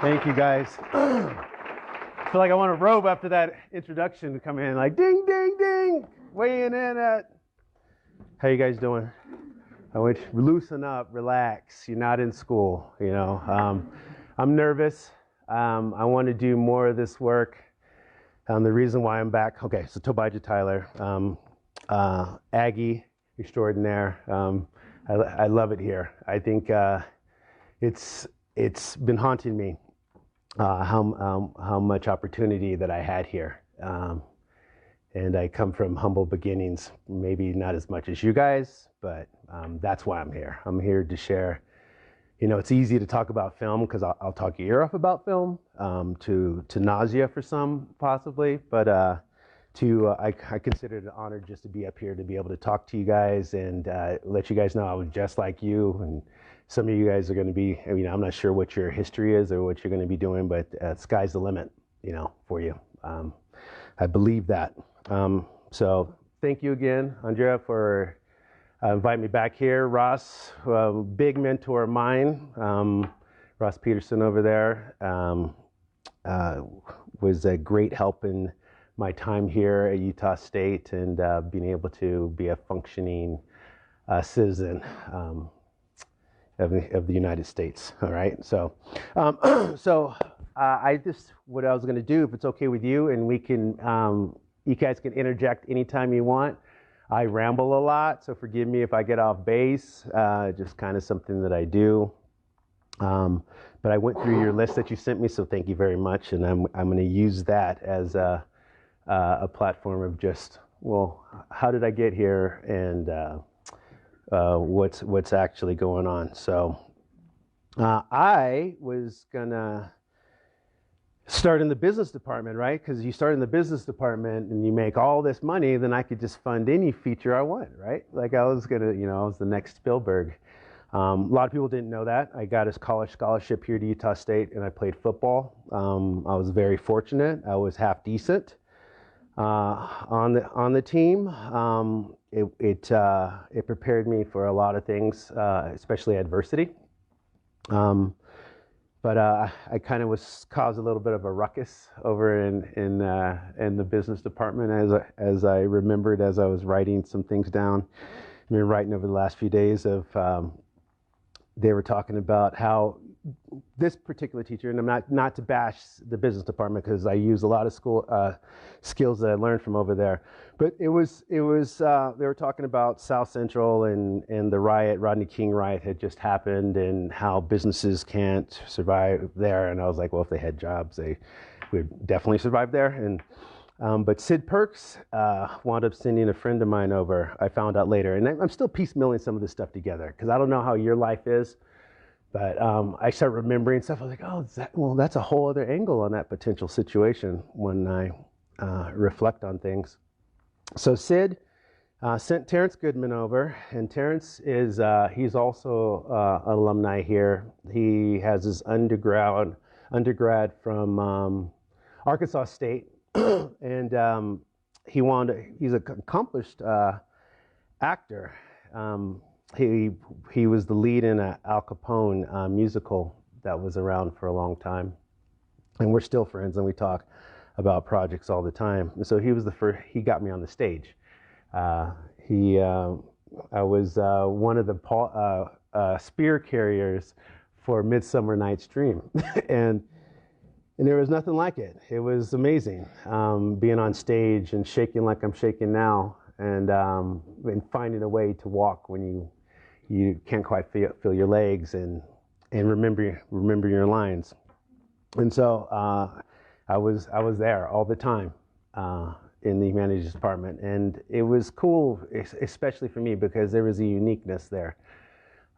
Thank you, guys. I feel like I want to robe after that introduction to come in, like ding, ding, ding, weighing in at. How you guys doing? I want you to loosen up, relax. You're not in school, you know. I'm nervous. I want to do more of this work. The reason why I'm back, okay, so Tobijah Tyler, Aggie extraordinaire. I love it here. I think it's been haunting me how much opportunity that I had here. And I come from humble beginnings, maybe not as much as you guys, but that's why I'm here. I'm here to share. You know, it's easy to talk about film because I'll talk your ear off about film, to nausea for some possibly, but I consider it an honor just to be up here to be able to talk to you guys and let you guys know I was just like you, and some of you guys are going to be, I mean, I'm not sure what your history is or what you're going to be doing, but sky's the limit, you know, for you. I believe that. So thank you again, Andrea, for inviting me back here. Ross, big mentor of mine, Ross Peterson over there, was a great help in my time here at Utah State and being able to be a functioning citizen of the United States. All right, so I just, what I was going to do, if it's okay with you, and we can, you guys can interject anytime you want. I ramble a lot, so forgive me if I get off base. Just kind of something that I do. But I went through your list that you sent me, so thank you very much. And I'm going to use that as a platform of just, well, how did I get here, and what's actually going on. So I was gonna start in the business department, right? Because you start in the business department and you make all this money, then I could just fund any feature I want, right? Like I was gonna, you know, I was the next Spielberg. A lot of people didn't know that. I got a college scholarship here to Utah State, and I played football. I was very fortunate. I was half decent on the team. It prepared me for a lot of things, especially adversity. But I kind of was caused a little bit of a ruckus over in the business department as I remembered as I was writing some things down. I've been writing over the last few days of they were talking about how this particular teacher, and I'm not to bash the business department because I use a lot of school skills that I learned from over there, but it was they were talking about South Central and the riot, Rodney King riot had just happened, and how businesses can't survive there. And I was like, well, if they had jobs, they would definitely survive there. And but Sid Perks wound up sending a friend of mine over. I found out later, and I'm still piecemealing some of this stuff together because I don't know how your life is. But I start remembering stuff. I was like, oh, that's a whole other angle on that potential situation when I reflect on things. So Sid sent Terrence Goodman over, and Terrence is, he's also an alumni here. He has his undergrad from Arkansas State, and he's an accomplished actor. He was the lead in an Al Capone musical that was around for a long time, and we're still friends, and we talk about projects all the time. And so he was the first. He got me on the stage. I was one of the spear carriers for Midsummer Night's Dream, and there was nothing like it. It was amazing, being on stage and shaking like I'm shaking now, and finding a way to walk when you can't quite feel your legs, and remember your lines. And so I was there all the time in the humanities department, and it was cool, especially for me because there was a uniqueness there.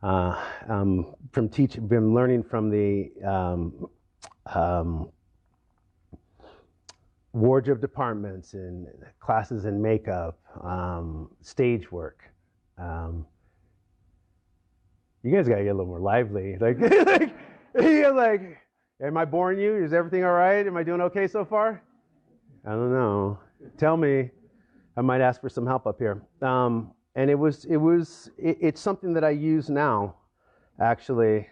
Been learning from the wardrobe departments and classes in makeup, stage work. You guys gotta get a little more lively. Like, like, am I boring you? Is everything all right? Am I doing okay so far? I don't know. Tell me. I might ask for some help up here. And it's something that I use now, actually.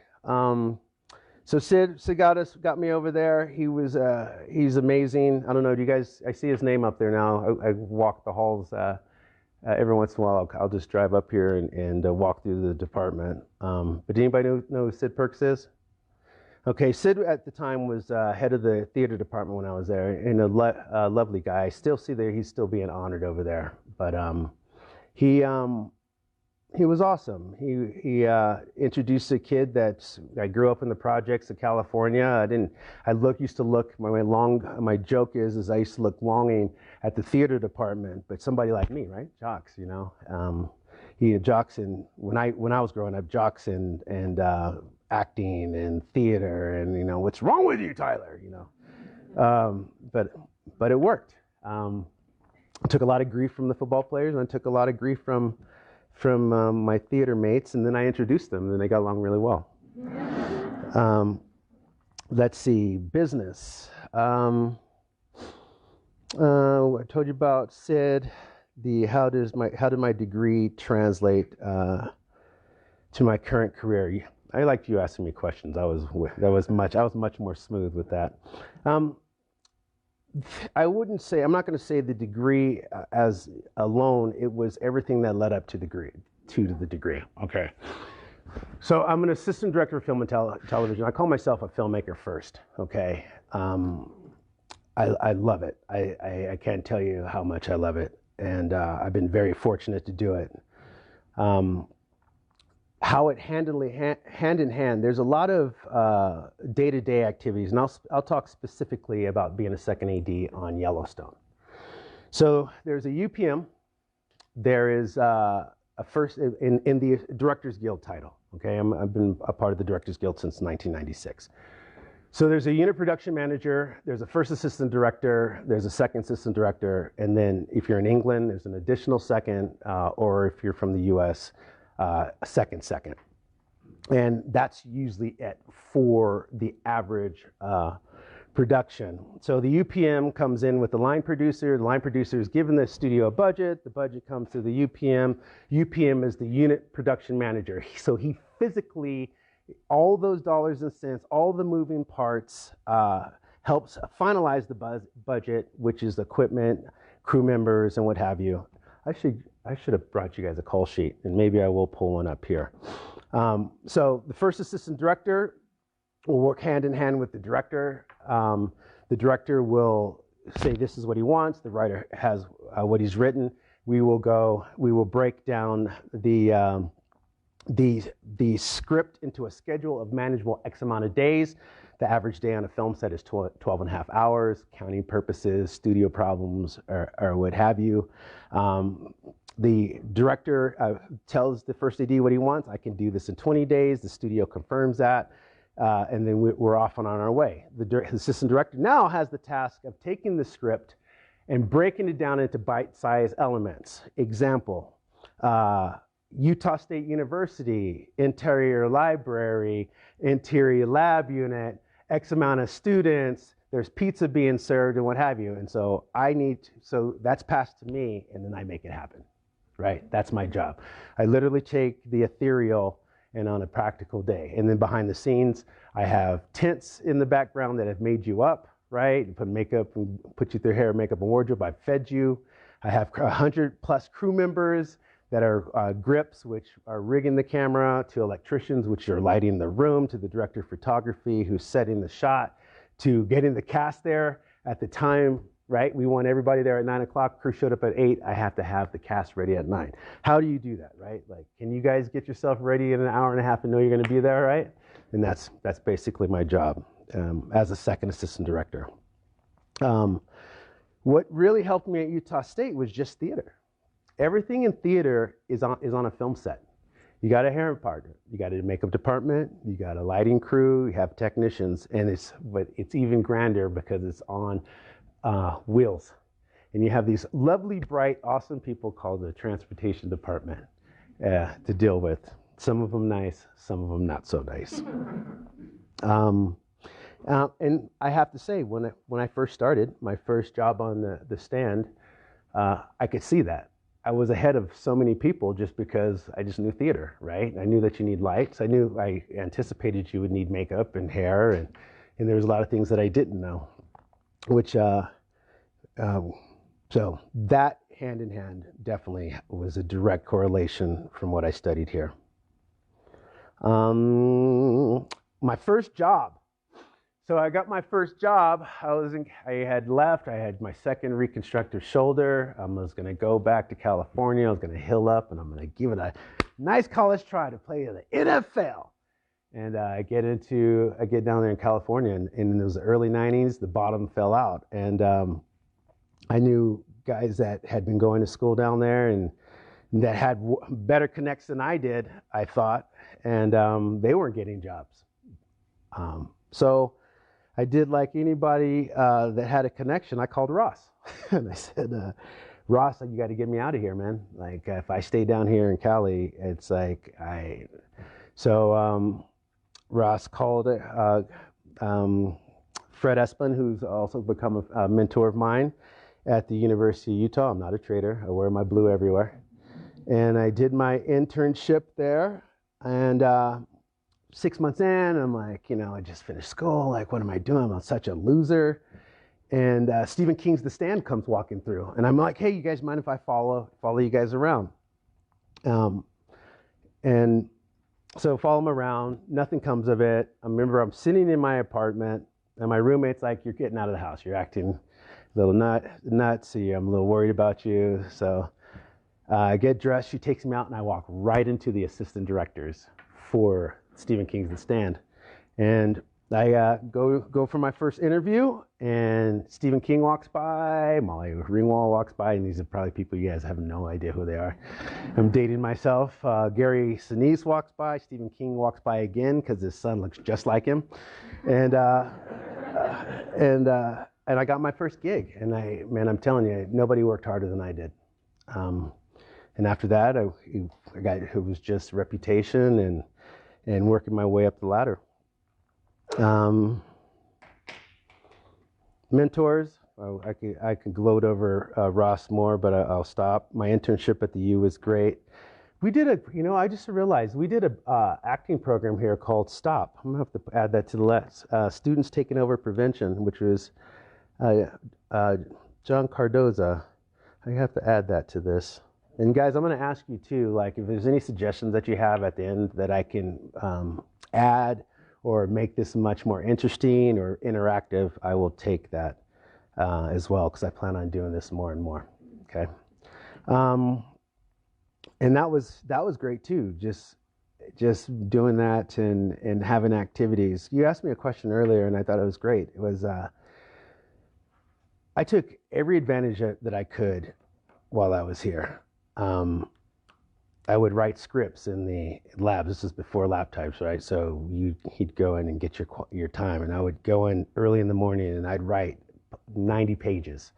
So Sid got me over there. He's amazing. I don't know. Do you guys? I see his name up there now. I walk the halls every once in a while. I'll just drive up here and walk through the department. But anybody know who Sid Perks is? Okay, Sid at the time was head of the theater department when I was there, and a lovely guy. I still see there he's still being honored over there. But he was awesome. He introduced a kid that I grew up in the projects of California. My joke is I used to look longing at the theater department, but somebody like me, right? Jocks, you know. He had jocks in when I was growing up, jocks and acting and theater, and you know, what's wrong with you, Tyler? You know, but it worked. I took a lot of grief from the football players, and I took a lot of grief from my theater mates, and then I introduced them, and they got along really well. Let's see, business. I told you about Sid. How did my degree translate to my current career? I liked you asking me questions. I was much more smooth with that. I'm not going to say the degree as alone. It was everything that led up to the degree. Okay. So I'm an assistant director of film and television. I call myself a filmmaker first. Okay. I love it. I can't tell you how much I love it, and I've been very fortunate to do it. How it hand in hand. There's a lot of day-to-day activities, and I'll talk specifically about being a second AD on Yellowstone. So there's a UPM. There is a first in the Directors Guild title. Okay, I've been a part of the Directors Guild since 1996. So there's a unit production manager. There's a first assistant director. There's a second assistant director, and then if you're in England, there's an additional second, or if you're from the U.S. A second. And that's usually it for the average production. So the UPM comes in with the line producer. The line producer is given the studio a budget. The budget comes to the UPM. UPM is the unit production manager. So he physically, all those dollars and cents, all the moving parts, helps finalize the budget, which is equipment, crew members, and what have you. I should have brought you guys a call sheet, and maybe I will pull one up here. So the first assistant director will work hand in hand with the director. The director will say this is what he wants. The writer has what he's written. We will break down the script into a schedule of manageable X amount of days. The average day on a film set is 12 and a half hours, counting purposes, studio problems, or what have you. The director tells the first AD what he wants. I can do this in 20 days. The studio confirms that, and then we're off and on our way. The assistant director now has the task of taking the script and breaking it down into bite-sized elements. Example, Utah State University, interior library, interior lab unit, X amount of students, there's pizza being served and what have you. And so so that's passed to me, and then I make it happen, right? That's my job. I literally take the ethereal and on a practical day. And then behind the scenes, I have tents in the background that have made you up, right? You put makeup and put you through hair, makeup, and wardrobe. I've fed you. I have 100+ crew members that are grips, which are rigging the camera, to electricians, which are lighting the room, to the director of photography, who's setting the shot, to getting the cast there at the time, right? We want everybody there at 9 o'clock. Crew showed up at 8. I have to have the cast ready at 9. How do you do that, right? Like, can you guys get yourself ready in an hour and a half and know you're going to be there, right? And that's basically my job as a second assistant director. What really helped me at Utah State was just theater. Everything in theater is on a film set. You got a hair partner, you got a makeup department, you got a lighting crew, you have technicians, and it's even grander because it's on wheels. And you have these lovely, bright, awesome people called the transportation department to deal with. Some of them nice, some of them not so nice. And I have to say, when I first started, my first job on the stand, I could see that. I was ahead of so many people just because I just knew theater, right? I knew that you need lights. I anticipated you would need makeup and hair, and there was a lot of things that I didn't know, which so that hand in hand definitely was a direct correlation from what I studied here. My first job. So I got my first job. I had left. I had my second reconstructive shoulder. I was going to go back to California. I was going to heal up, and I'm going to give it a nice college try to play in the NFL. And I get down there in California, and in those early 90s, the bottom fell out. And I knew guys that had been going to school down there and that had better connects than I did, I thought, and they weren't getting jobs. So I did like anybody that had a connection. I called Ross and I said, Ross, you got to get me out of here, man. Like if I stay down here in Cali, it's like So Ross called Fred Esplin, who's also become a mentor of mine at the University of Utah. I'm not a traitor. I wear my blue everywhere. And I did my internship there. And 6 months in, I'm like, I just finished school. Like, what am I doing? I'm such a loser. And Stephen King's The Stand comes walking through. And I'm like, hey, you guys mind if I follow you guys around? And so follow him around. Nothing comes of it. I remember I'm sitting in my apartment, and my roommate's like, you're getting out of the house. You're acting a little nuts. I'm a little worried about you. So I get dressed. She takes me out, and I walk right into the assistant directors for Stephen King's The Stand. And I go for my first interview, and Stephen King walks by, Molly Ringwald walks by, and these are probably people you guys have no idea who they are. I'm dating myself. Gary Sinise walks by. Stephen King walks by again because his son looks just like him. And I got my first gig. And I'm telling you, nobody worked harder than I did. And after that, it was just reputation and working my way up the ladder. Mentors, I could gloat over Ross more, but I'll stop. My internship at the U was great. We did I just realized we did a acting program here called STOP. I'm gonna have to add that to the list. Students Taking Over Prevention, which was John Cardoza. I have to add that to this. And guys, I'm going to ask you too, like if there's any suggestions that you have at the end that I can add or make this much more interesting or interactive, I will take that as well, because I plan on doing this more and more. Okay, and that was great too. Just doing that and having activities. You asked me a question earlier, and I thought it was great. It was I took every advantage that I could while I was here. I would write scripts in the labs. This is before laptops, right? So he'd go in and get your time, and I would go in early in the morning and I'd write 90 pages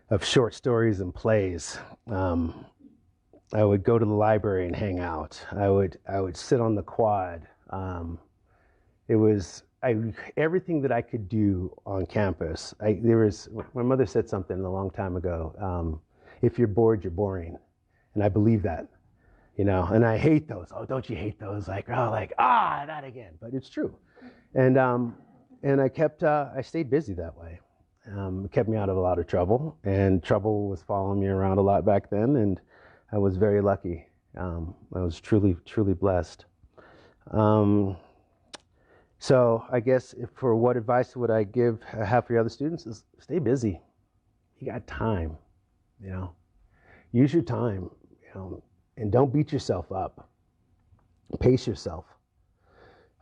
of short stories and plays. I would go to the library and hang out. I would sit on the quad. Everything that I could do on campus. My mother said something a long time ago. If you're bored, you're boring. And I believe that, and I hate those. Oh, don't you hate those? Not again. But it's true. And I stayed busy that way. It kept me out of a lot of trouble, and trouble was following me around a lot back then. And I was very lucky. I was truly, truly blessed. So I guess for what advice would I have for your other students is stay busy. You got time, use your time, and don't beat yourself up. Pace yourself.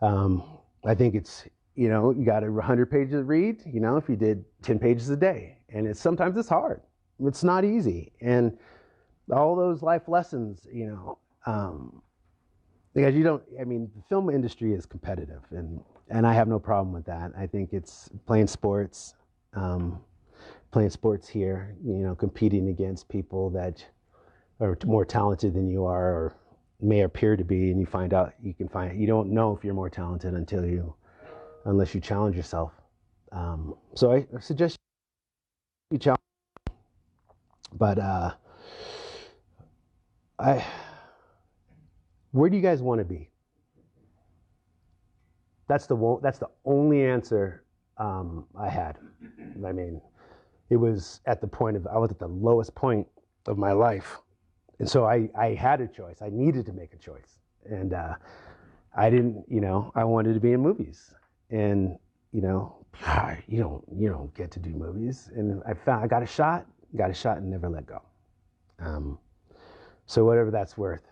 I think it's, you got 100 pages to read, if you did 10 pages a day, and sometimes it's hard. It's not easy. And all those life lessons, because the film industry is competitive, and I have no problem with that. I think it's playing sports here, competing against people that are more talented than you are or may appear to be, and you don't know if you're more talented unless you challenge yourself. So I suggest you challenge, but where do you guys want to be? That's the only answer I had. I mean, it was at the point of, I was at the lowest point of my life. And so I had a choice. I needed to make a choice. And I didn't, I wanted to be in movies. And, you don't get to do movies. And I got a shot and never let go. So whatever that's worth,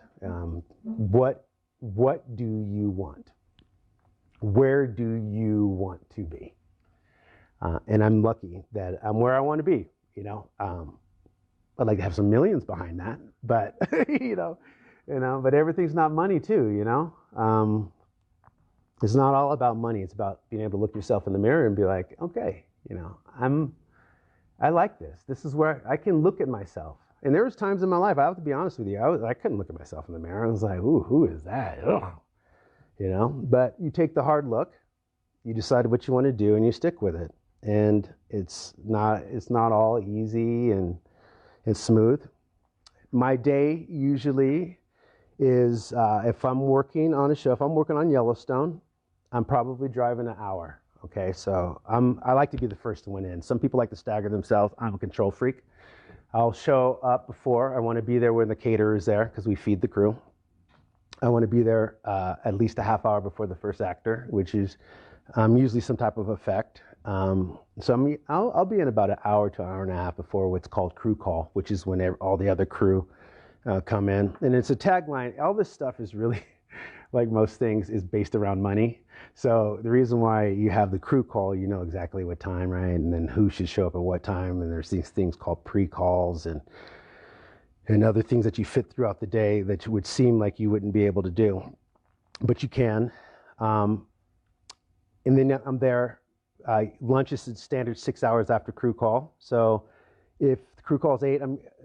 what do you want? Where do you want to be? And I'm lucky that I'm where I want to be, I'd like to have some millions behind that, but, but everything's not money too, It's not all about money. It's about being able to look yourself in the mirror and be like, okay, I like this. This is where I can look at myself. And there was times in my life, I have to be honest with you, I couldn't look at myself in the mirror. I was like, ooh, who is that? Ugh. But you take the hard look, you decide what you want to do, and you stick with it. And it's not all easy and smooth. My day usually is, if I'm working on a show, if I'm working on Yellowstone, I'm probably driving an hour. Okay, so I like to be the first one in. Some people like to stagger themselves. I'm a control freak. I'll show up before. I want to be there when the caterer is there because we feed the crew. I want to be there at least a half hour before the first actor, which is usually some type of effect. So I'll be in about an hour to an hour and a half before what's called crew call, which is when all the other crew come in. And it's a tagline. All this stuff is really, like most things, is based around money. So the reason why you have the crew call, you know exactly what time, right? And then who should show up at what time. And there's these things called pre-calls and other things that you fit throughout the day that would seem like you wouldn't be able to do, but you can. And then I'm there. Lunch is standard 6 hours after crew call. So if the crew calls 8,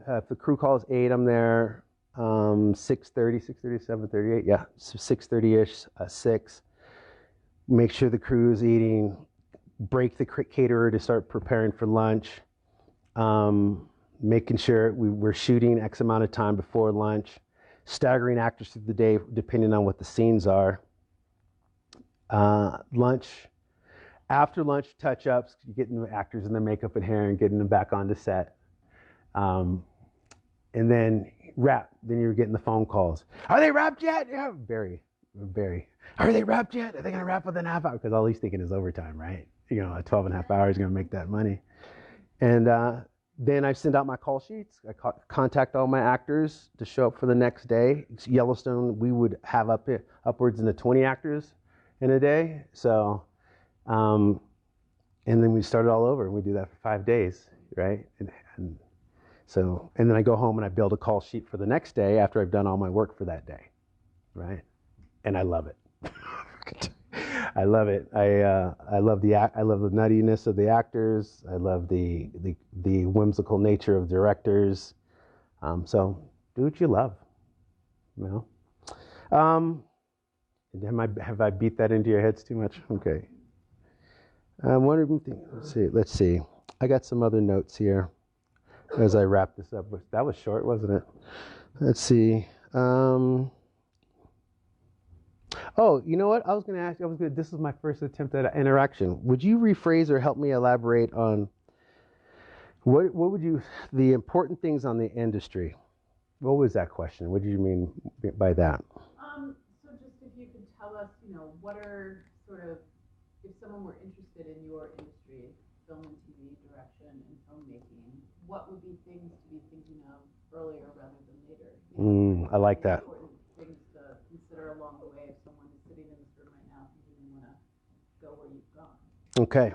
if the crew calls 8, I'm there 6:30, 7:38. Yeah, 6:30ish, 6. Make sure the crew is eating. Break the caterer to start preparing for lunch. Making sure we're shooting X amount of time before lunch. Staggering actors through the day depending on what the scenes are. Lunch. After lunch, touch-ups, getting the actors in their makeup and hair and getting them back onto set. And then wrap. Then you're getting the phone calls. Are they wrapped yet? Yeah, very. Are they wrapped yet? Are they going to wrap within a half hour? Because all he's thinking is overtime, right? 12 and a half hours is going to make that money. And then I send out my call sheets. I contact all my actors to show up for the next day. It's Yellowstone, we would have upwards into 20 actors in a day. So, and then we start it all over. We do that for 5 days, right? And then I go home and I build a call sheet for the next day after I've done all my work for that day, right? And I love it. I love it. I love the nuttiness of the actors. I love the whimsical nature of directors. So do what you love, Have I beat that into your heads too much? Okay. One of them. Let's see. I got some other notes here as I wrap this up. That was short, wasn't it? Let's see. Oh, you know what? I was going to ask. This is my first attempt at an interaction. Would you rephrase or help me elaborate on what the important things on the industry? What was that question? What did you mean by that? So just if you could tell us, what are sort of, if someone were interested in your industry, film and TV direction and filmmaking, what would be things to be thinking of earlier rather than later? I like that. Important things to consider along the way if someone is sitting in this room right now thinking they want to go where you've gone. Okay.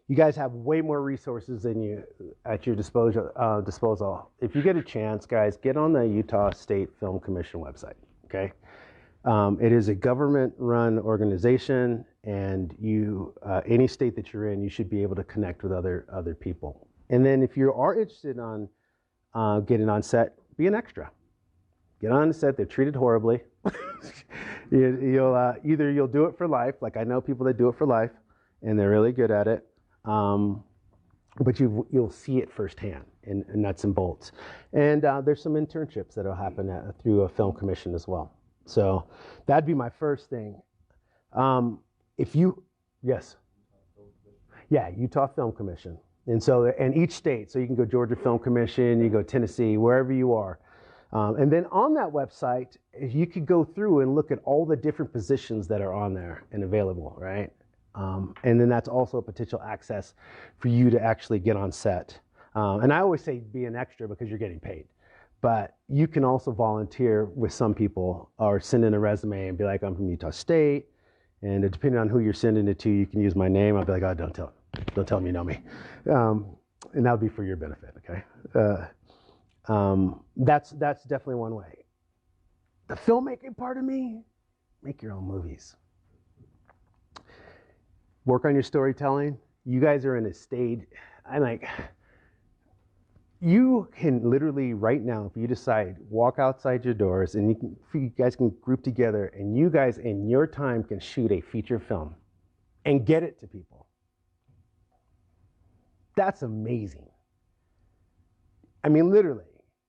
You guys have way more resources than you at your disposal. If you get a chance, guys, get on the Utah State Film Commission website. Okay. It is a government-run organization, and any state that you're in, you should be able to connect with other people. And then if you are interested on getting on set, be an extra. Get on the set. They're treated horribly. You'll do it for life. Like I know people that do it for life, and they're really good at it. but you'll see it firsthand in nuts and bolts. And there's some internships that'll happen through a film commission as well. So that'd be my first thing. If you, yes, yeah, Utah Film Commission. And so, and each state, so you can go Georgia Film Commission, you go Tennessee, wherever you are. And then on that website, you could go through and look at all the different positions that are on there and available, right? And then that's also a potential access for you to actually get on set. And I always say be an extra because you're getting paid. But you can also volunteer with some people or send in a resume and be like, I'm from Utah State. And depending on who you're sending it to, you can use my name. I'll be like, oh, don't tell them you know me. And that'll be for your benefit, okay? That's definitely one way. The filmmaking part of me, make your own movies. Work on your storytelling. You guys are in a stage, you can literally right now, if you decide, walk outside your doors and you guys can group together and you guys in your time can shoot a feature film and get it to people. That's amazing. I mean, literally,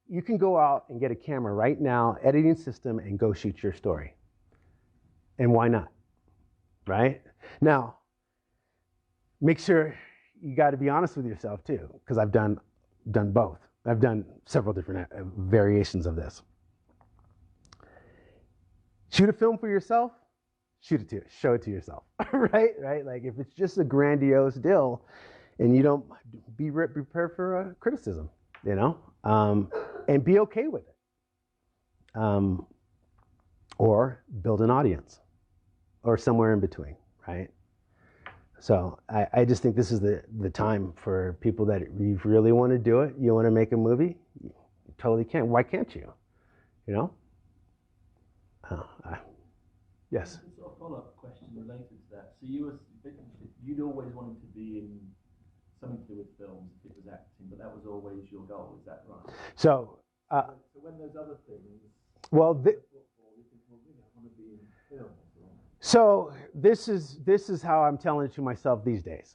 you can go out and get a camera right now, editing system, and go shoot your story. And why not, right? Now, make sure you got to be honest with yourself too, because I've done both. I've done several different variations of this. Shoot a film for yourself, show it to yourself, right? Like if it's just a grandiose deal, and you don't be prepared for criticism, you know, and be okay with it, or build an audience, or somewhere in between, right? So I just think this is the time for people that you really want to do it. You want to make a movie, you totally can. Why can't you? You know? Yes. A sort of follow-up question related to that. So you'd always wanted to be in something to do with films, if it was acting, but that was always your goal. Is that right? So when there's other things, well, you think, I want to be in film. So this is how I'm telling it to myself these days,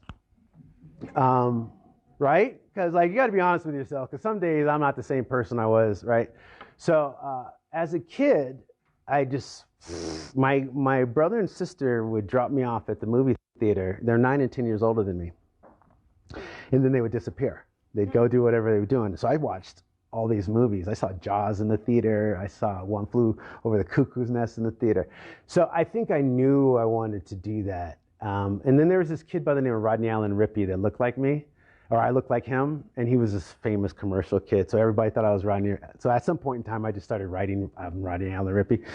right? Because like you got to be honest with yourself. Because some days I'm not the same person I was, right? So as a kid, my brother and sister would drop me off at the movie theater. They're 9 and 10 years older than me, and then they would disappear. They'd go do whatever they were doing. So I watched all these movies. I saw Jaws in the theater. I saw One Flew Over the Cuckoo's Nest in the theater. So I think I knew I wanted to do that. And then there was this kid by the name of Rodney Allen Rippey that looked like me, or I looked like him, and he was this famous commercial kid. So everybody thought I was Rodney. So at some point in time, I just started writing Rodney Allen Rippey.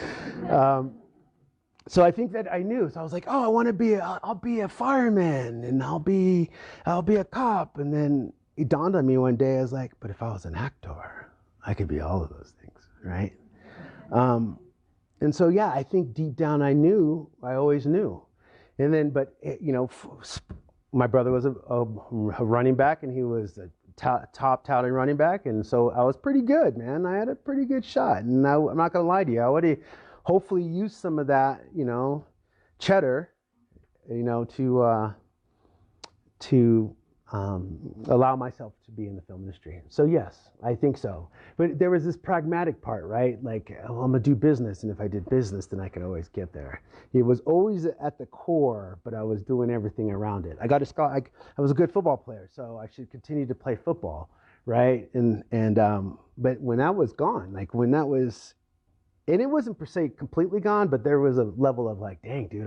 So I think that I knew. So I was like, oh, I want to I'll be a fireman, and I'll be a cop. And then it dawned on me one day, I was like, but if I was an actor, I could be all of those things, right? And so, yeah, I think deep down I always knew. And then, but, you know, my brother was a running back, and he was a top touting running back. And so I was pretty good, man. I had a pretty good shot. And I'm not going to lie to you. I would hopefully use some of that, you know, cheddar, you know, to allow myself to be in the film industry. So yes, I think so. But there was this pragmatic part, right? Like, oh, I'm gonna do business, and if I did business, then I could always get there. It was always at the core, but I was doing everything around it. I was a good football player, so I should continue to play football, right? But when that was gone, like when that was, and it wasn't per se completely gone, but there was a level of like, dang, dude,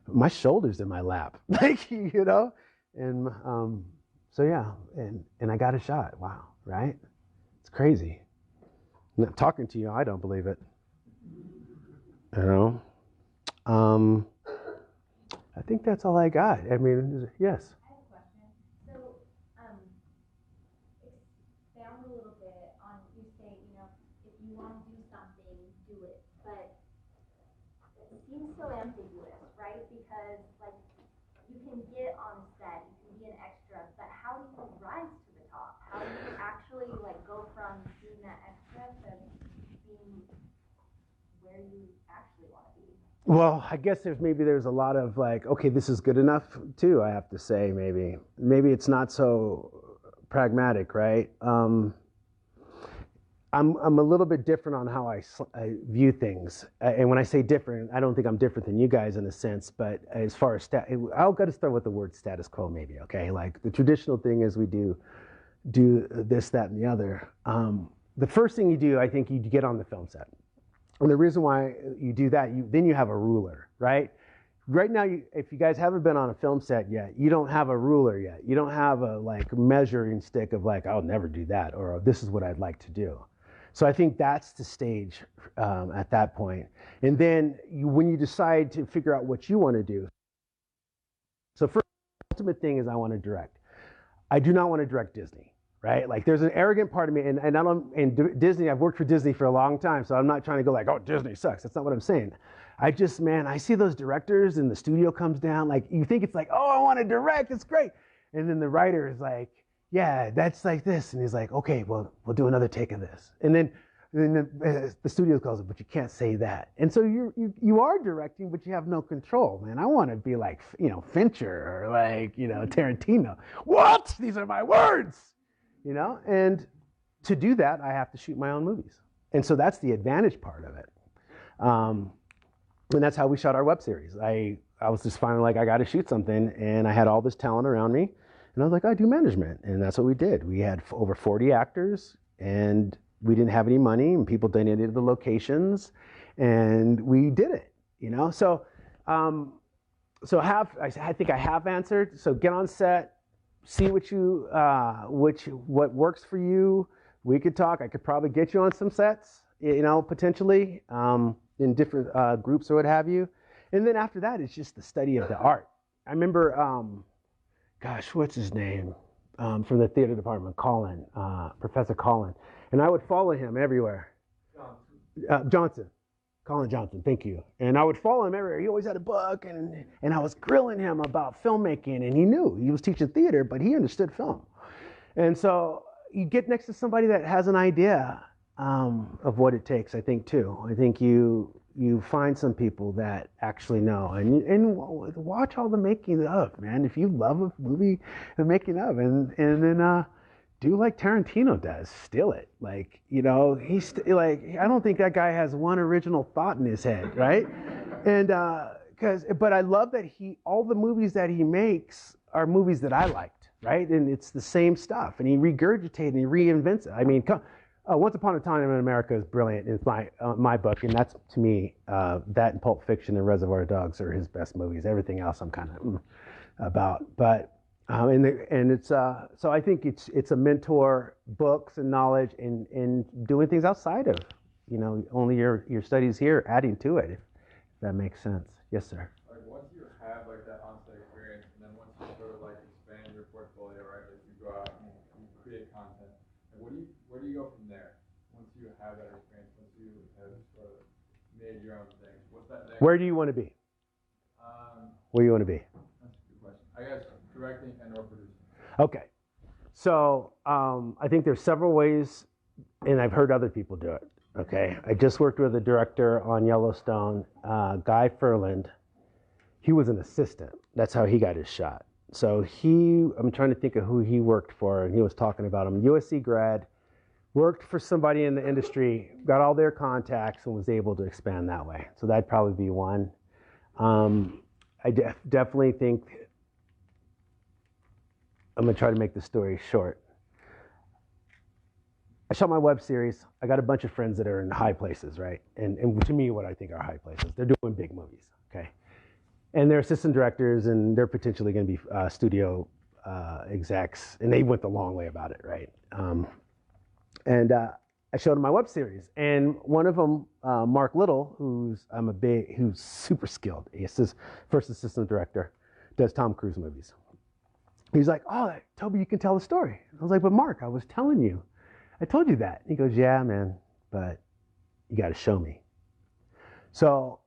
my shoulder's in my lap, like, you know. And so yeah, and I got a shot. Wow, right? It's crazy. Not talking to you, I don't believe it. You know, I think that's all I got. I mean, yes. I have a question. So, expound a little bit on, you say, you know, if you want to do something, do it. But it seems so ambiguous, right? Because like, you can get on set, you can be an extra, but how do you rise to the top? How do you actually like go from being that extra to being where you actually want to be? Well, I guess there's a lot of like, okay, this is good enough too. I have to say, maybe it's not so pragmatic, right? I'm a little bit different on how I view things, and when I say different, I don't think I'm different than you guys in a sense. But as far as I'll got to start with the word status quo, maybe. Okay, like the traditional thing is we do this, that, and the other. The first thing you do, I think, you get on the film set. And the reason why you do that, then you have a ruler, right? Right now, if you guys haven't been on a film set yet, you don't have a ruler yet. You don't have a like measuring stick of like, I'll never do that, or this is what I'd like to do. So I think that's the stage at that point. And then when you decide to figure out what you want to do. So first, the ultimate thing is I want to direct. I do not want to direct Disney. Right? Like there's an arrogant part of me, and I don't, and Disney, I've worked for Disney for a long time, so I'm not trying to go like, oh, Disney sucks. That's not what I'm saying. I see those directors and the studio comes down, like you think it's like, oh, I want to direct, it's great. And then the writer is like, yeah, that's like this. And he's like, okay, well, we'll do another take of this. And then the studio calls it, but you can't say that. And so you are directing, but you have no control, man. I want to be like, Fincher or like, Tarantino. What? These are my words. And to do that, I have to shoot my own movies. And so that's the advantage part of it. And that's how we shot our web series. I was just finally like, I got to shoot something. And I had all this talent around me. And I was like, I do management. And that's what we did. We had over 40 actors, and we didn't have any money, and people donated the locations, and we did it, So, I think I have answered. So get on set. See what works for you. We could talk. I could probably get you on some sets, potentially in different groups or what have you. And then after that, it's just the study of the art. I remember, what's his name from the theater department? Professor Colin, and I would follow him everywhere. Johnson. Colin Johnson, thank you. And I would follow him everywhere. He always had a book, and I was grilling him about filmmaking, and he knew. He was teaching theater, but he understood film. And so you get next to somebody that has an idea of what it takes, I think, too. I think you find some people that actually know, and watch all the making of, man. If you love a movie, the making of, and then do like Tarantino does, steal it. Like, he's like, I don't think that guy has one original thought in his head, right? And but I love that all the movies that he makes are movies that I liked, right? And it's the same stuff, and he regurgitates and he reinvents it. I mean, Once Upon a Time in America is brilliant in my book, and that's, to me, that and Pulp Fiction and Reservoir Dogs are his best movies. Everything else I'm kind of about, but. And it's so I think it's a mentor, books and knowledge, and doing things outside of only your studies here, adding to it, if that makes sense. Yes, sir. Like once you have like that on-site experience, and then once you sort of like expand your portfolio, right? Like you go out and you create content. Like where do you go from there? Once you have that experience, once you have sort of made your own thing, what's that next? Where do you want to be? Where do you want to be? That's a good question. I guess directing and or producing. Okay. So I think there's several ways, and I've heard other people do it. Okay. I just worked with a director on Yellowstone, Guy Ferland. He was an assistant. That's how he got his shot. So I'm trying to think of who he worked for, and he was talking about him. USC grad, worked for somebody in the industry, got all their contacts, and was able to expand that way. So that'd probably be one. I definitely think, I'm going to try to make the story short. I shot my web series. I got a bunch of friends that are in high places, right? And to me, what I think are high places. They're doing big movies, okay? And they're assistant directors, and they're potentially going to be studio execs, and they went the long way about it, right? I showed them my web series, and one of them, Mark Little, who's super skilled. He's his first assistant director, does Tom Cruise movies. He's like, oh, Toby, you can tell the story. I was like, but Mark, I was telling you. I told you that. He goes, yeah, man, but you got to show me. So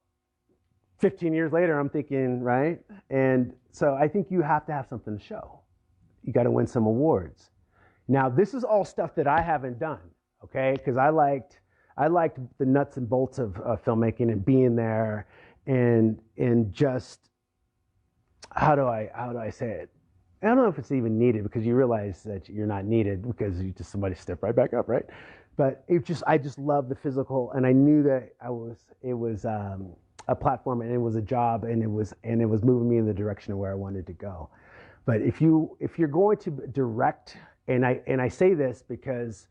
15 years later, I'm thinking, right? And so I think you have to have something to show. You got to win some awards. Now, this is all stuff that I haven't done, okay? Because I liked the nuts and bolts of filmmaking and being there and just how do I say it? I don't know if it's even needed, because you realize that you're not needed because you just somebody step right back up, right? But I just love the physical, and I knew that it was a platform, and it was a job, and it was moving me in the direction of where I wanted to go. But if you're going to direct, and I say this because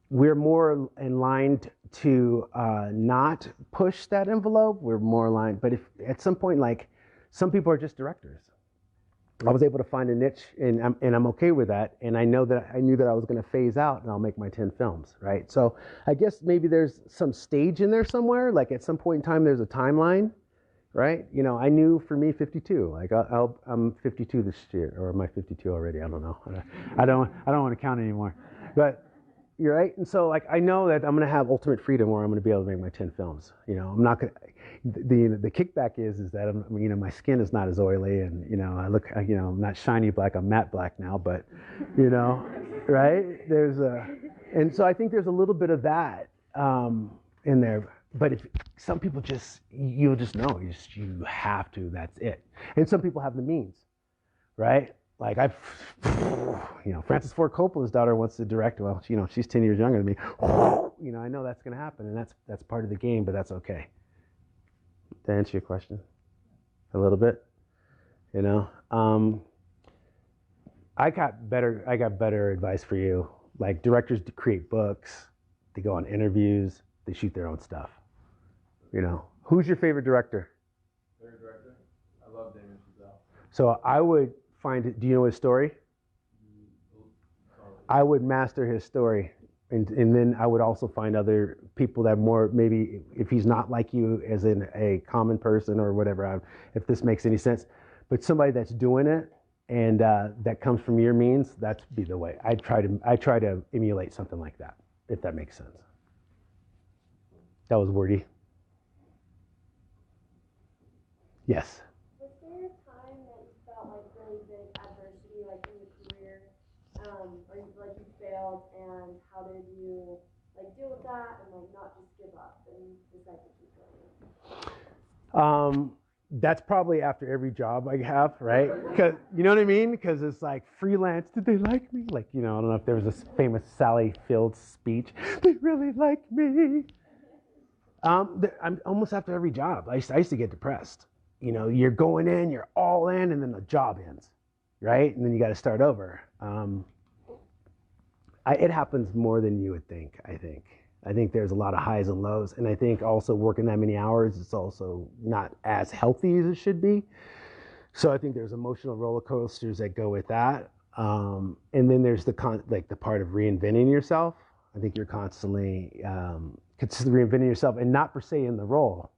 we're more aligned to not push that envelope. We're more aligned, but if at some point, like, some people are just directors. I was able to find a niche, and I'm okay with that. And I knew that I was going to phase out, and I'll make my 10 films, right? So I guess maybe there's some stage in there somewhere. Like at some point in time, there's a timeline, right? You know, I knew for me 52. Like I'm 52 this year, or am I 52 already? I don't know. I don't want to count anymore. But you're right. And so like I know that I'm going to have ultimate freedom where I'm going to be able to make my 10 films. You know, I'm not going to. The kickback is that my skin is not as oily, and I look, I'm not shiny black, I'm matte black now, but right, and so I think there's a little bit of that in there. But if some people you'll just know, you have to, that's it. And some people have the means, right? Like Francis Ford Coppola's daughter wants to direct. Well, she's 10 years younger than me. I know that's going to happen, and that's part of the game, but that's okay. To answer your question a little bit, I got better advice for you. Like, directors create books, they go on interviews, they shoot their own stuff. Who's your favorite director? Favorite director? I love Damien Chazelle. So I would find it. Do you know his story? I would master his story. And then I would also find other people that more, maybe if he's not like you as in a common person or whatever, if this makes any sense, but somebody that's doing it and that comes from your means, that'd be the way. I try to emulate something like that, if that makes sense. That was wordy. Yes. Was there a time that you felt like really big adversity, like in your career, or you feel like you failed, and how did you deal with that and not just give up and decide to keep going? That's probably after every job I have, right? Because you know what I mean? Because it's like freelance. Did they like me? Like, I don't know if there was this famous Sally Fields speech. They really like me. I'm almost after every job. I used to get depressed. You're going in, you're all in, and then the job ends, right? And then you got to start over. It happens more than you would think, I think. I think there's a lot of highs and lows. And I think also working that many hours, it's also not as healthy as it should be. So I think there's emotional roller coasters that go with that. And then there's the part of reinventing yourself. I think you're constantly reinventing yourself, and not per se in the role.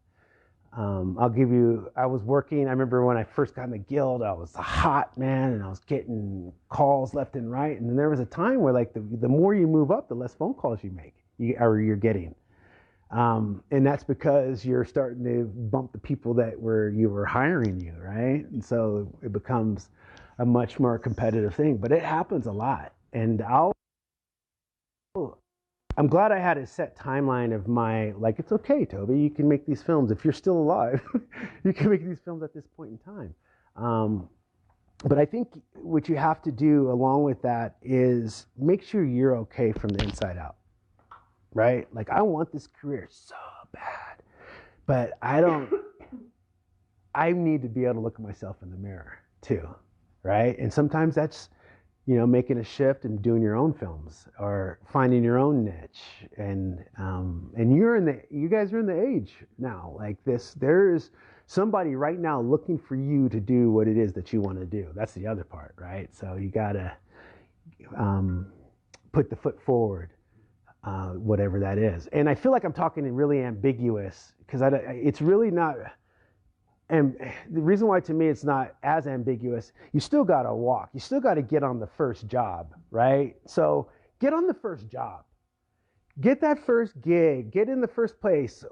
I was working, I remember when I first got in the Guild, I was hot, man, and I was getting calls left and right. And then there was a time where the more you move up, the less phone calls you're getting. And that's because you're starting to bump the people you were hiring you, right? And so it becomes a much more competitive thing, but it happens a lot. And I'm glad I had a set timeline of it's okay, Toby, you can make these films. If you're still alive, you can make these films at this point in time. But I think what you have to do along with that is make sure you're okay from the inside out, right? Like, I want this career so bad, but I need to be able to look at myself in the mirror too, right? And sometimes that's, making a shift and doing your own films or finding your own niche. And you guys are in the age now like this. There is somebody right now looking for you to do what it is that you want to do. That's the other part, right? So you got to put the foot forward, whatever that is. And I feel like I'm talking in really ambiguous because it's really not. And the reason why, to me, it's not as ambiguous, you still got to walk. You still got to get on the first job, right? So get on the first job. Get that first gig. Get in the first place.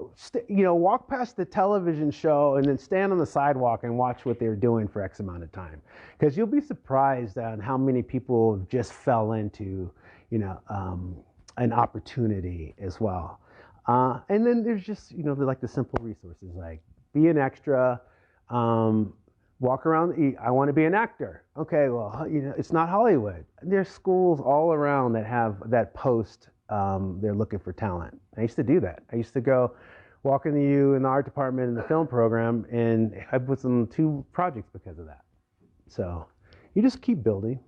Walk past the television show and then stand on the sidewalk and watch what they're doing for X amount of time. Because you'll be surprised on how many people just fell into, an opportunity as well. And then there's just, like the simple resources like be an extra, walk around. I want to be an actor. Okay, well, it's not Hollywood. There's schools all around that have that post. They're looking for talent. I used to do that. I used to go walk in the U in the art department in the film program, and I put some 2 projects because of that. So you just keep building.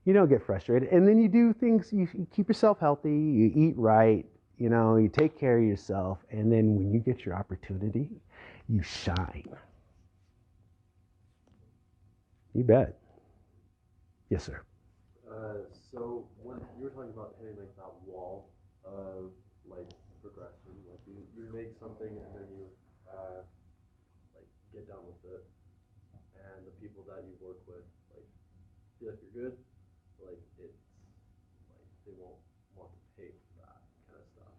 You don't get frustrated, and then you do things. You keep yourself healthy. You eat right. You take care of yourself, and then when you get your opportunity, you shine. You bet. Yes, sir. So when you were talking about hitting like that wall of like progression, like you make something and then you like get done with it, and the people that you work with like feel like you're good, like it's like they won't want to pay for that kind of stuff,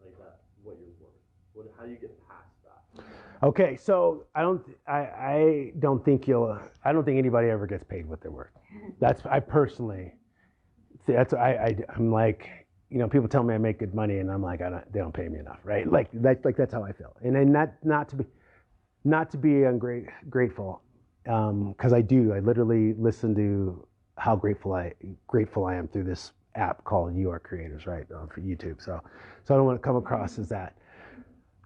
like that what you're worth. How do you get past that? Okay, so I don't think anybody ever gets paid what they're worth. I personally, I'm like, people tell me I make good money, and I'm like, they don't pay me enough, right? Like that's how I feel, and then not to be ungrateful, because I do. I literally listen to how grateful I am through this app called You Are Creators, right, for YouTube. So I don't want to come across as that.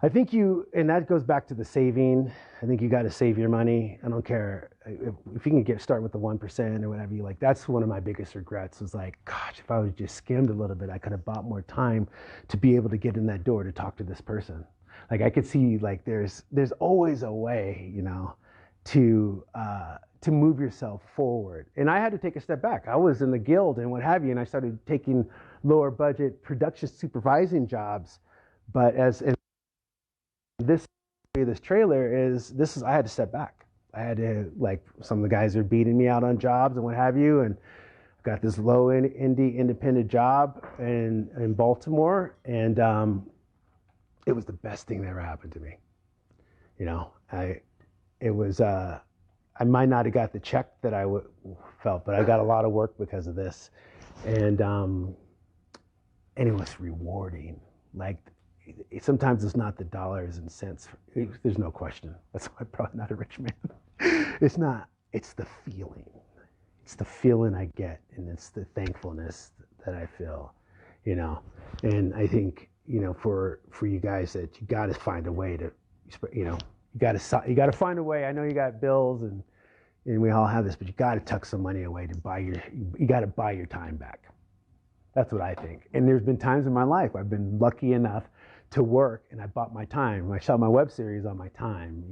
I think and that goes back to the saving. I think you got to save your money. I don't care if you can start with the 1% or whatever you like. That's one of my biggest regrets is like, gosh, if I was just skimmed a little bit, I could have bought more time to be able to get in that door to talk to this person. Like I could see like there's always a way, to move yourself forward. And I had to take a step back. I was in the guild and what have you, and I started taking lower budget production supervising jobs, but this trailer I had to step back. I had to, like, some of the guys are beating me out on jobs and what have you, and I've got this low indie independent job in Baltimore, and it was the best thing that ever happened to me. I might not have got the check that I felt, but I got a lot of work because of this, and it was rewarding. Like, sometimes it's not the dollars and cents. There's no question. That's why I'm probably not a rich man. It's not. It's the feeling. It's the feeling I get, and it's the thankfulness that I feel. And I think for you guys that you got to find a way to, you got to find a way. I know you got bills and we all have this, but you got to tuck some money away to you got to buy your time back. That's what I think. And there's been times in my life I've been lucky enough to work, and I bought my time. I shot my web series on my time.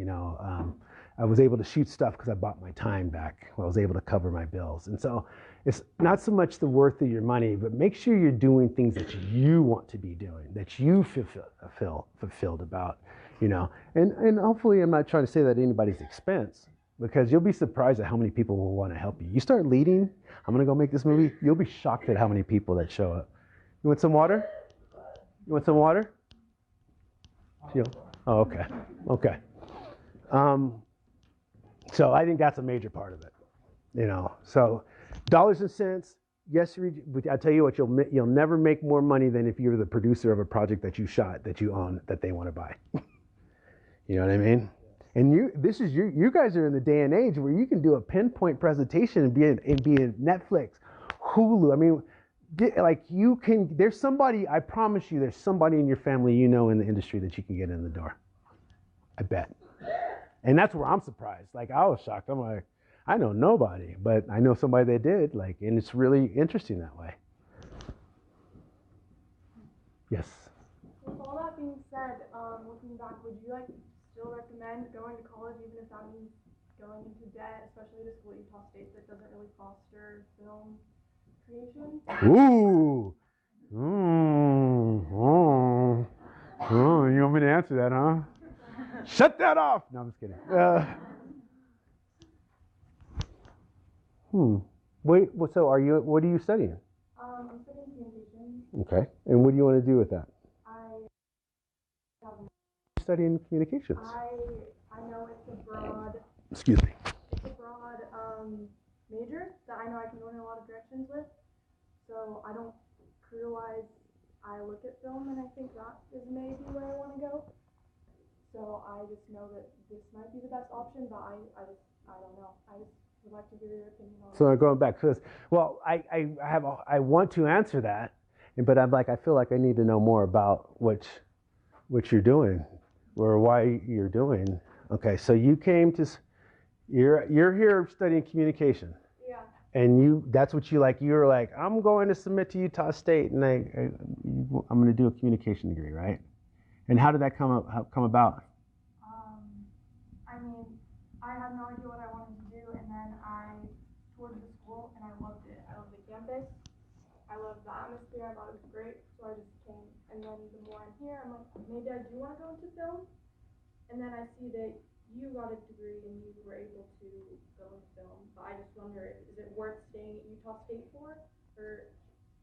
I was able to shoot stuff because I bought my time back. I was able to cover my bills. And so it's not so much the worth of your money, but make sure you're doing things that you want to be doing, that you feel fulfilled about, And hopefully I'm not trying to say that at anybody's expense, because you'll be surprised at how many people will want to help you. You start leading, I'm going to go make this movie, you'll be shocked at how many people that show up. You want some water? You want some water? Oh, okay. Okay. So I think that's a major part of it, So dollars and cents, yes, I tell you what, you'll never make more money than if you're the producer of a project that you shot, that you own, that they want to buy. You know what I mean? And you guys are in the day and age where you can do a pinpoint presentation and be in Netflix, Hulu. I mean, there's somebody, I promise you, there's somebody in your family in the industry that you can get in the door. I bet. And that's where I'm surprised. Like, I was shocked. I'm like, I know nobody, but I know somebody that did. Like, and it's really interesting that way. Yes. With all that being said, looking back, would you still recommend going to college, even if that means going into debt, especially to school at Utah State that doesn't really foster film creation? Ooh. You want me to answer that, huh? Shut that off. No, I'm just kidding. Wait. So what are you studying? I'm studying communications. Okay. And what do you want to do with that? Studying communications. I know it's a broad. Excuse me. It's a broad major that I know I can go in a lot of directions with. So I don't, career-wise, I look at film and I think that is maybe where I want to go. So I just know that this might be the best option, but I don't know. I just would like to hear your opinion on it. So going back to this, well, I want to answer that, but I'm like, I feel like I need to know more about what you're doing or why you're doing. Okay, so you came to, you're here studying communication. Yeah. And that's what you like. You were like, I'm going to submit to Utah State, and I'm going to do a communication degree, right? And how did that come about? I mean, I had no idea what I wanted to do, and then I toured the school, and I loved it. I loved the campus. I loved the atmosphere. I thought it was great, so I just came. And then the more I'm here, I'm like, maybe I do want to go into film. And then I see that you got a degree and you were able to go into film. But I just wonder, is it worth staying at Utah State for? Or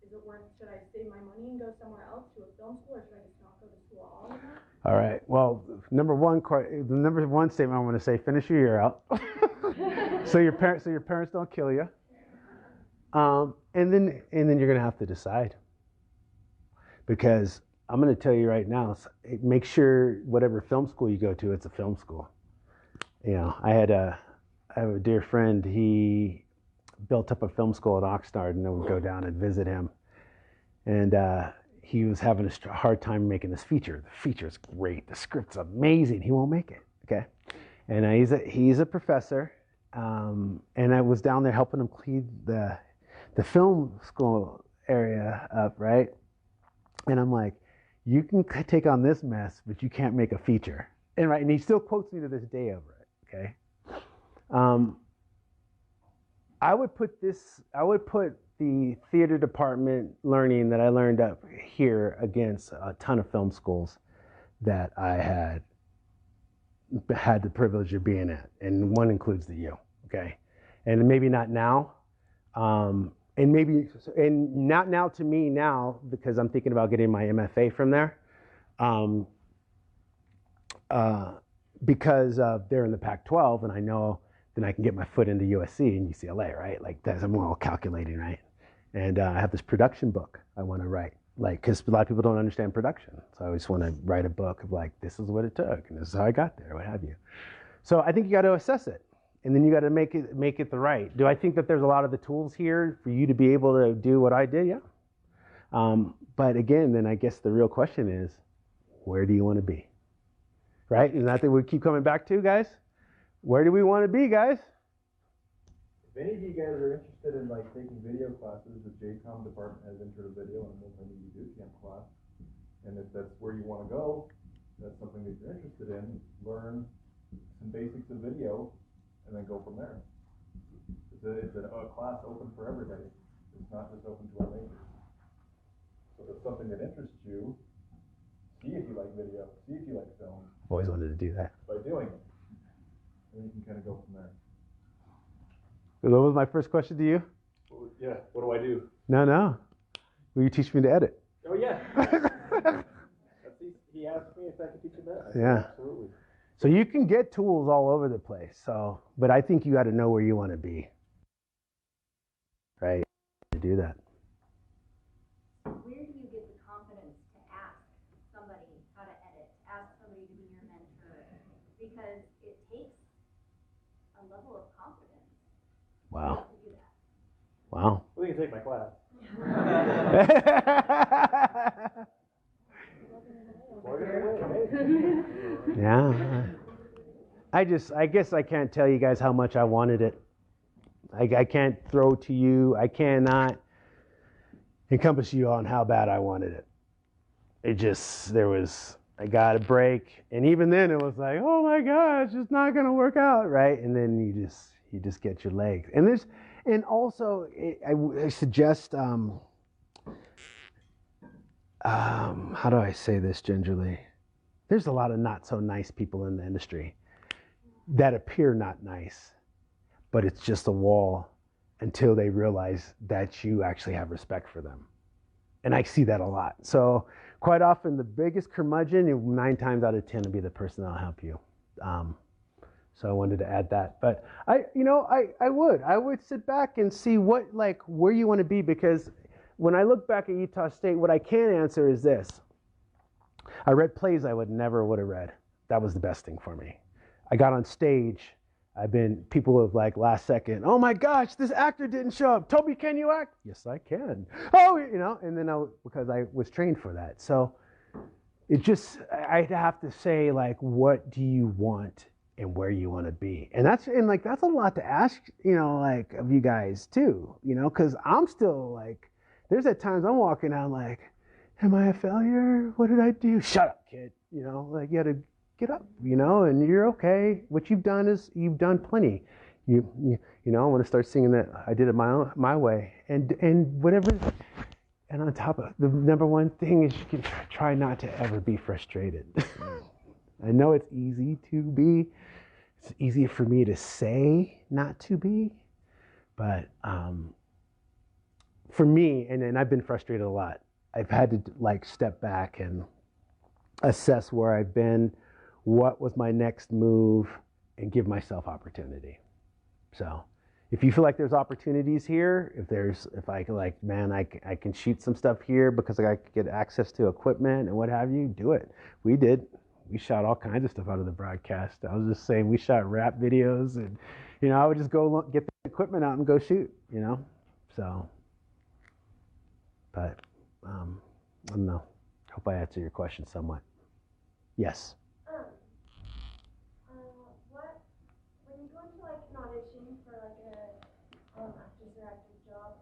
is it worth, should I save my money and go somewhere else to a film school, or should I just not go to school at all anymore? All right. Well, the number one statement I want to say: finish your year out, so your parents don't kill you. And then you're gonna have to decide, because I'm gonna tell you right now: make sure whatever film school you go to, it's a film school. You know, I have a dear friend. He built up a film school at Oxnard, and I would go down and visit him. And he was having a hard time making this feature. The feature is great. The script's amazing. He won't make it. Okay, and he's a professor, and I was down there helping him clean the film school area up, right? And I'm like, you can take on this mess, but you can't make a feature. And he still quotes me to this day over it. Okay. I would put the theater department learning that I learned up here against a ton of film schools that I had the privilege of being at, and one includes the U. Okay, and maybe not now, and not now to me now, because I'm thinking about getting my MFA from there, because they're in the Pac-12, and I know then I can get my foot into USC and UCLA, right? Like that's, I'm all calculating, right? And I have this production book I want to write, like, because a lot of people don't understand production. So I just want to write a book of like, this is what it took, and this is how I got there, what have you. So I think you got to assess it, and then you got to make it the right. Do I think that there's a lot of the tools here for you to be able to do what I did? Yeah. But again, then I guess the real question is, where do you want to be? Right? And that thing we keep coming back to, guys. Where do we want to be, guys? If any of you guys are interested in like taking video classes, the JCOM department has intro to video and a multimedia boot camp class. And if that's where you want to go, that's something that you're interested in, learn some basics of video and then go from there. It's a class open for everybody. It's not just open to our majors. So if it's something that interests you, see if you like video, see if you like film. Always wanted to do that. By doing it. And you can kind of go from there. What was my first question to you? Well, yeah, what do I do? No. Will you teach me to edit? Oh, yeah. He asked me if I could teach him that. Yeah. Absolutely. So you can get tools all over the place. But I think you got to know where you want to be. Right? To do that. Where do you get the confidence to ask somebody how to edit, to ask somebody to be your mentor? Because it takes a level of confidence. Wow. To do that. Wow. Well, you can take my class. Yeah. I guess I can't tell you guys how much I wanted it. I can't throw to you. I cannot encompass you on how bad I wanted it. I got a break, and even then it was like, oh my gosh, it's not gonna work out, right? And then you just get your legs. And also I suggest how do I say this gingerly? There's a lot of not so nice people in the industry that appear not nice, but it's just a wall until they realize that you actually have respect for them. And I see that a lot. So quite often the biggest curmudgeon, 9 times out of 10 will be the person that'll help you. So I wanted to add that. But I would sit back and see where you want to be, because when I look back at Utah State, what I can answer is this. I read plays I would have read. that was the best thing for me. I got on stage. People have like last second, oh my gosh, this actor didn't show up. Toby, can you act? Yes, I can. Oh, and then because I was trained for that. So I'd have to say, like, what do you want and where you want to be? And that's a lot to ask, like, of you guys too, because I'm still like, there's at times I'm walking out like, am I a failure? What did I do? Shut up, kid. Like, you had to get up, and you're okay. What you've done is you've done plenty. I want to start singing that I did it my way, and whatever. And on top of the number one thing is you can try not to ever be frustrated. I know it's easy to be. It's easier for me to say not to be, but for me, and I've been frustrated a lot. I've had to like step back and assess where I've been, what was my next move, and give myself opportunity. So if you feel like there's opportunities here, if I can, like, man, I can shoot some stuff here because I could get access to equipment and what have you, do it. We shot all kinds of stuff out of the broadcast. I was just saying, we shot rap videos, and I would just go get the equipment out and go shoot, so, but I don't know. Hope I answered your question somewhat. Yes. When you go into like an audition for like a actress or acting job,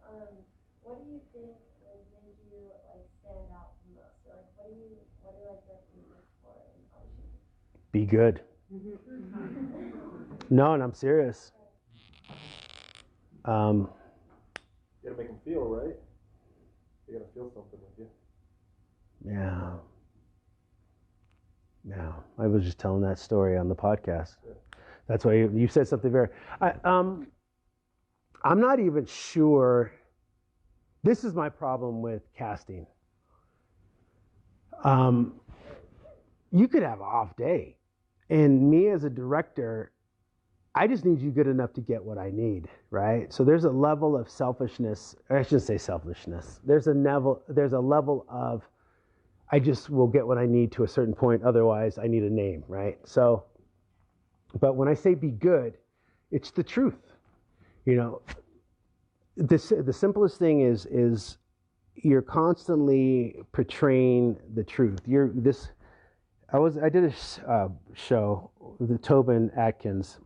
what do you think like made you like stand out the most? So, like, what are like the things you look for in auditions? Be good. No, and I'm serious. You gotta make them feel, right? You gotta feel something with you. Yeah. I was just telling that story on the podcast. Yeah. That's why you said something very. I'm not even sure. This is my problem with casting. You could have an off day, and me as a director, I just need you good enough to get what I need, right? So there's a level of selfishness. I shouldn't say selfishness. There's a level of, I just will get what I need to a certain point. Otherwise, I need a name, right? So, but when I say be good, it's the truth. The simplest thing is you're constantly portraying the truth. I did a show with the Tobin Atkins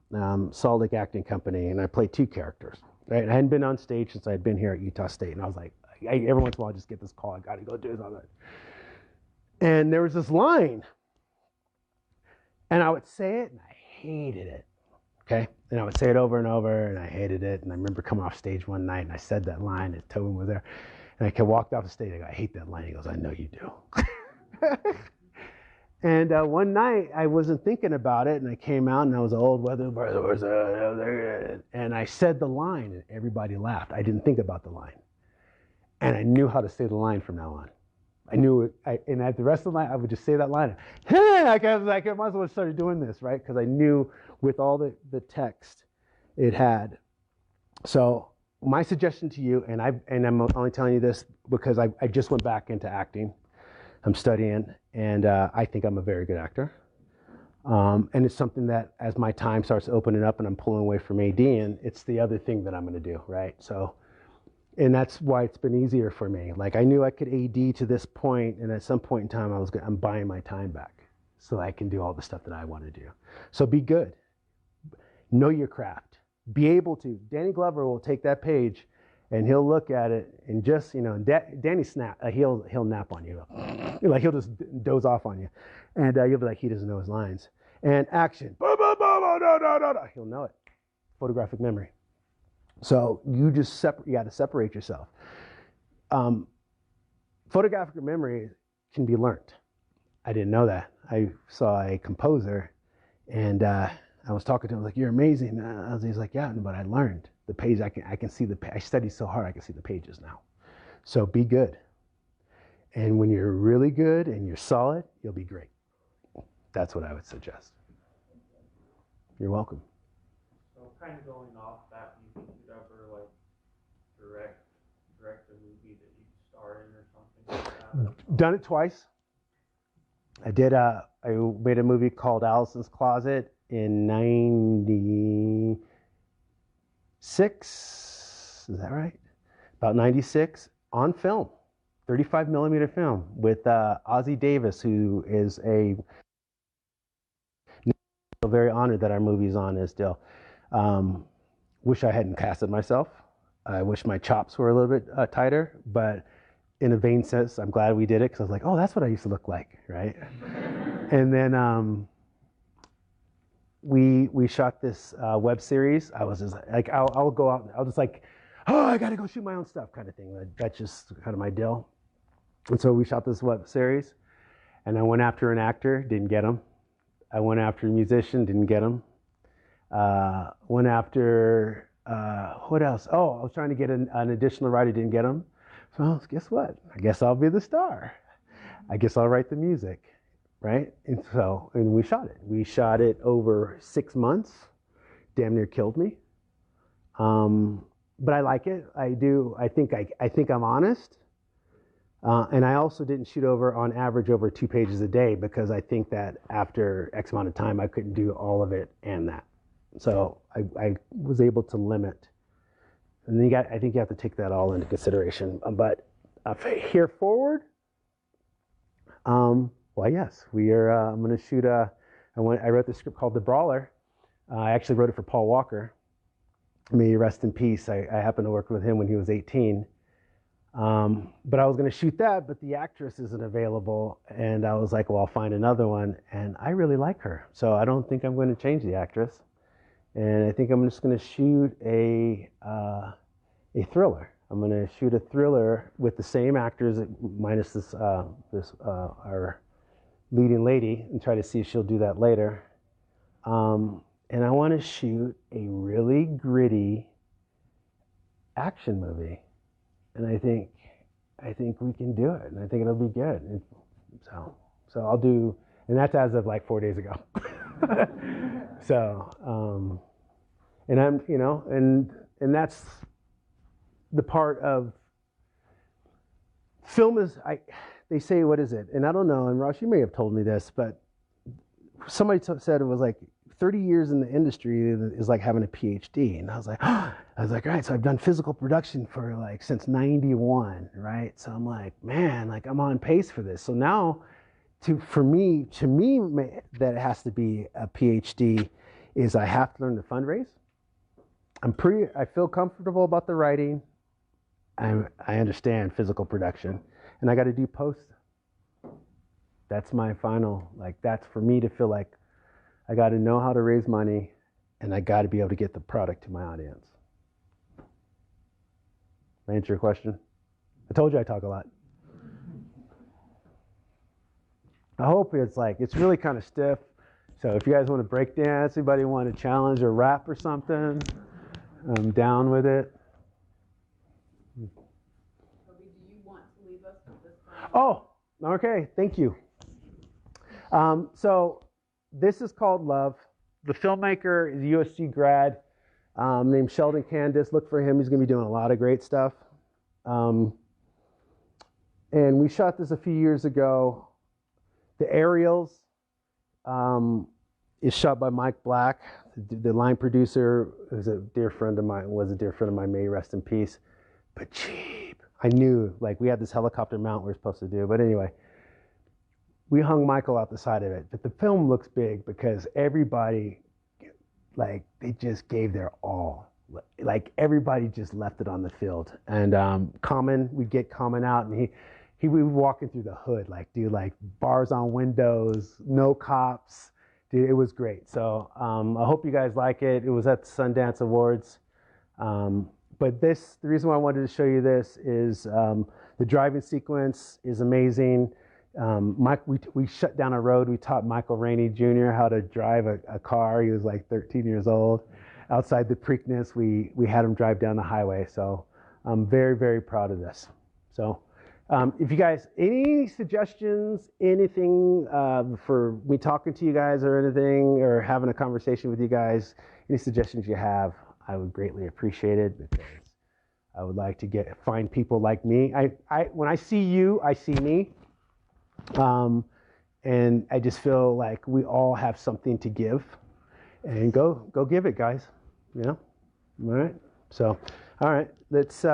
Salt Lake Acting Company, and I played two characters. Right, I hadn't been on stage since I'd been here at Utah State, and I was like, every once in a while I just get this call, I got to go do this. And there was this line, and I would say it, and I hated it. Okay, and I would say it over and over, and I hated it. And I remember coming off stage one night, and I said that line, and Tobin was there, and I walked off the stage. I go, I hate that line. He goes, I know you do. And one night I wasn't thinking about it, and I came out, and I was an old weather brother, and I said the line, and everybody laughed. I didn't think about the line, and I knew how to say the line from now on. I knew it, and at the rest of the night I would just say that line. I might as well have started doing this, right? Because I knew with all the text it had. So my suggestion to you, and I'm only telling you this because I just went back into acting. I'm studying, and I think I'm a very good actor. And it's something that as my time starts opening up and I'm pulling away from ADing, it's the other thing that I'm going to do, right? So, and that's why it's been easier for me. Like, I knew I could AD to this point, and at some point in time I'm buying my time back so I can do all the stuff that I want to do. So be good. Know your craft. Be able to. Danny Glover will take that page and he'll look at it and just, Danny he'll nap on you. Like, he'll just doze off on you. And you'll be like, he doesn't know his lines. And action. He'll know it. Photographic memory. So you got to separate yourself. Photographic memory can be learned. I didn't know that. I saw a composer, and I was talking to him, like, you're amazing. He's like, yeah, but I learned the page. I can see I studied so hard, I can see the pages now. So be good. And when you're really good and you're solid, you'll be great. That's what I would suggest. You're welcome. So kind of going off that, do you think you'd ever like direct a movie that you starred in or something like that? Done it twice. I I made a movie called Allisons Closet in '96. Is that right? About '96 on film, 35 millimeter film with Ozzie Davis, who is very honored that our movie's on his deal. Wish I hadn't cast it myself. I wish my chops were a little bit tighter, but in a vain sense, I'm glad we did it because I was like, oh, that's what I used to look like, right? And then we shot this web series. I was just like, I'll go out, I'll just like, oh, I got to go shoot my own stuff kind of thing. That's just kind of my deal. And so we shot this web series, and I went after an actor, didn't get him. I went after a musician, didn't get him. Went after, what else? Oh, I was trying to get an additional writer, didn't get him. So guess what? I guess I'll be the star. I guess I'll write the music, right? And we shot it. We shot it over 6 months. Damn near killed me. But I like it. I do. I think I'm honest. And I also didn't shoot on average over 2 pages a day because I think that after X amount of time, I couldn't do all of it and that. So I was able to limit. And then I think you have to take that all into consideration. But here forward, well, yes, we are. I'm going to shoot I wrote this script called The Brawler. I actually wrote it for Paul Walker. May he rest in peace. I happened to work with him when he was 18. But I was going to shoot that, but the actress isn't available. And I was like, well, I'll find another one. And I really like her. So I don't think I'm going to change the actress. And I think I'm just going to shoot a thriller. I'm going to shoot a thriller with the same actors, minus this our leading lady, and try to see if she'll do that later. And I want to shoot a really gritty action movie. And I think we can do it, and I think it'll be good. And so I'll do, and that's as of like 4 days ago. So, and I'm, and that's the part of film is, they say, what is it? And I don't know, and Ross, you may have told me this, but somebody said it was like 30 years in the industry is like having a PhD. And I was like, all right, so I've done physical production for like since 91, right? So I'm like, man, like I'm on pace for this. So now to me, that it has to be a PhD is I have to learn to fundraise. I feel comfortable about the writing. I understand physical production, and I got to do post. That's my final, like that's for me to feel like I got to know how to raise money, and I got to be able to get the product to my audience. Did I answer your question? I told you I talk a lot. I hope it's really kind of stiff. So if you guys want to break dance, anybody want to challenge or rap or something, I'm down with it. Toby, do you want to leave us with this final? Oh, okay. Thank you. So this is called Love. The filmmaker is a USC grad named Sheldon Candace. Look for him. He's going to be doing a lot of great stuff. And we shot this a few years ago. The aerials is shot by Mike Black. The line producer was a dear friend of mine, may he rest in peace. But cheap. I knew, like, we had this helicopter mount we were supposed to do. But anyway, we hung Michael out the side of it. But the film looks big because everybody, like, they just gave their all. Like, everybody just left it on the field. And we'd get Common out, and he would be walking through the hood, like, dude, like, bars on windows, no cops. Dude, it was great. So I hope you guys like it. It was at the Sundance Awards. But the reason why I wanted to show you this is the driving sequence is amazing. We shut down a road. We taught Michael Rainey Jr. how to drive a car. He was like 13 years old. Outside the Preakness, we had him drive down the highway. So I'm very, very proud of this. So if you guys, any suggestions, anything for me talking to you guys or anything, or having a conversation with you guys, any suggestions you have, I would greatly appreciate it, because I would like to find people like me. When I see you, I see me. and I just feel like we all have something to give, and go give it, guys. You know, all right. So, all right, let's.